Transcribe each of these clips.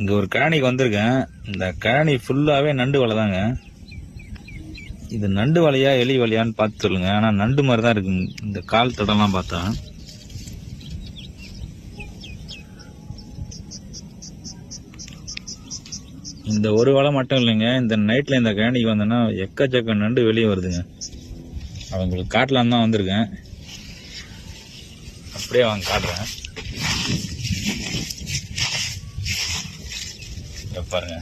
இங்கே ஒரு கழனிக்கு வந்திருக்கேன். இந்த கழனி ஃபுல்லாகவே நண்டு வலை தாங்க. இது நண்டு வலையா எலி வலையான்னு பார்த்து சொல்லுங்க. ஆனால் நண்டு மாதிரி தான் இருக்கு இந்த கால் தடம்லாம் பார்த்தா. இந்த ஒரு வலை மட்டும் இல்லைங்க, இந்த நைட்டில் இந்த கழனிக்கு வந்தேன்னா எக்கச்சக்க நண்டு வெளியே வருதுங்க. அவங்களுக்கு காட்டலான்னு தான் வந்திருக்கேன். அப்படியே அவங்க காட்டுறேன் பாருங்க.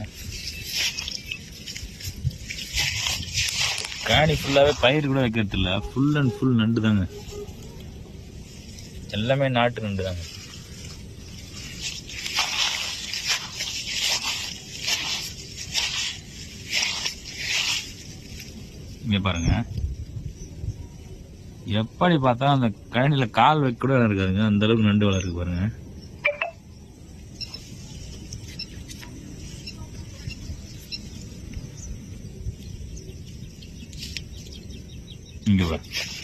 காணி ஃபுல்லாவே பயிர் கூட வைக்கிறது இல்ல, ஃபுல் அண்ட் ஃபுல் நண்டு தாங்க. எல்லாமே நாட்டு நண்டு தாங்க. இங்க பாருங்க, எப்படி பார்த்தா அந்த கழனில கால் வைக்க கூட இருக்காதுங்க, அந்த அளவுக்கு நண்டு வளர்க்கு பாருங்க.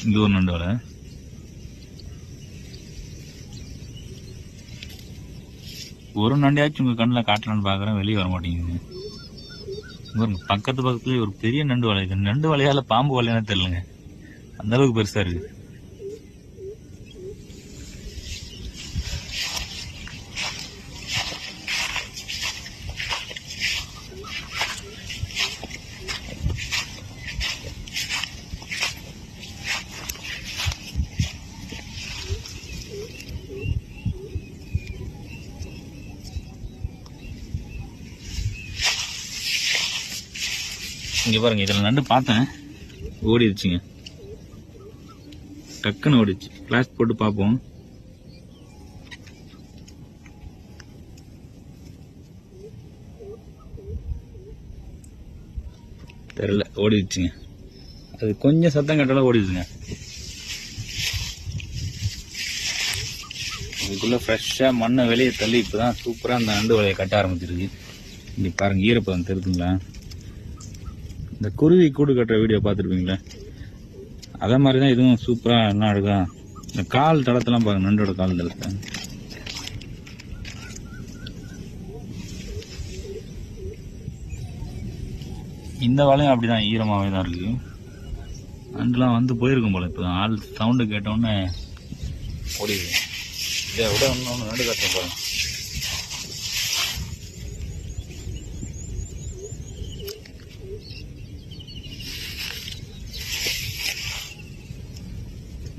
இங்க ஒரு நண்டு வலை. ஒரு நண்டையாச்சும் உங்க கண்ணில் காட்டலான்னு பாக்குறேன், வெளியே வர மாட்டேங்குது. பக்கத்துலயே ஒரு பெரிய நண்டு வலை. இது நண்டு வலையால பாம்பு வலையானு தெரியலங்க, அந்த அளவுக்கு பெருசா இருக்கு. இங்க பாருங்க, இதுல நண்டு பார்த்தேன், ஓடிடுச்சுங்க. டக்குன்னு ஓடிச்சு. கிளாஸ் போட்டு பார்ப்போம். தெரியல, ஓடிடுச்சுங்க. அது கொஞ்சம் சத்தம் கேட்டாலும் ஓடிடுச்சுங்க. இதுக்குள்ள ஃப்ரெஷ்ஷா மண்ணை வெளியே தள்ளி இப்பதான் சூப்பரா அந்த நண்டு வலையை கட்ட ஆரம்பிச்சிருக்கு. இங்க பாருங்க, ஈரப்பதம் தெரியுதுங்களா? இந்த குருவி கூடு கட்டுற வீடியோ பார்த்துருப்பீங்களா, அதே மாதிரி தான் இதுவும் சூப்பராக என்ன இருக்கா. இந்த கால் தளத்தெல்லாம் பாருங்க, நண்டோட கால் தளத்தை. இந்த வலையும் அப்படிதான் ஈரமாகவே தான் இருக்கு. நண்டுலாம் வந்து போயிருக்கும் போல. இப்போ ஆள் சவுண்டு கேட்டோன்னே ஓடிடுது. இதை விட இன்னொன்று நண்டு கட்டணும் பாருங்க.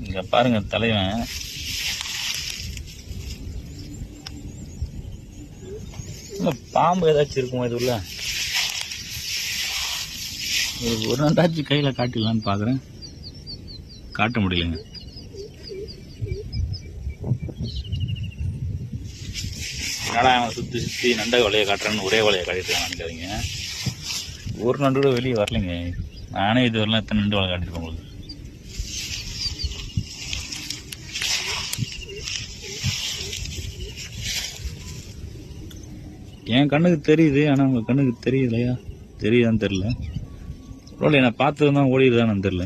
இங்க பாருங்க தலைவன், பாம்பு ஏதாச்சும் இருக்குமா இது உள்ள? ஒரு ரெண்டாச்சும் கையில காட்டிடலான்னு பாக்குறேன், காட்ட முடியலங்க. என்னடா அவன் சுத்தி சுத்தி நண்டை வலையை காட்டுறேன்னு ஒரே வலையை காட்டிட்டு நினைக்காதீங்க. ஒரு நண்டு கூட வெளியே வரலைங்க. நானே இது வரலாம் எத்தனை நண்டு வலை காட்டிருக்கேன் உங்களுக்கு. என் கண்ணுக்கு தெரியுது, ஆனால் உங்கள் கண்ணுக்கு தெரியலையா? தெரியுதான்னு தெரில. ரோல் என்ன பார்த்துருந்தா ஓடிடுதான்னு தெரில.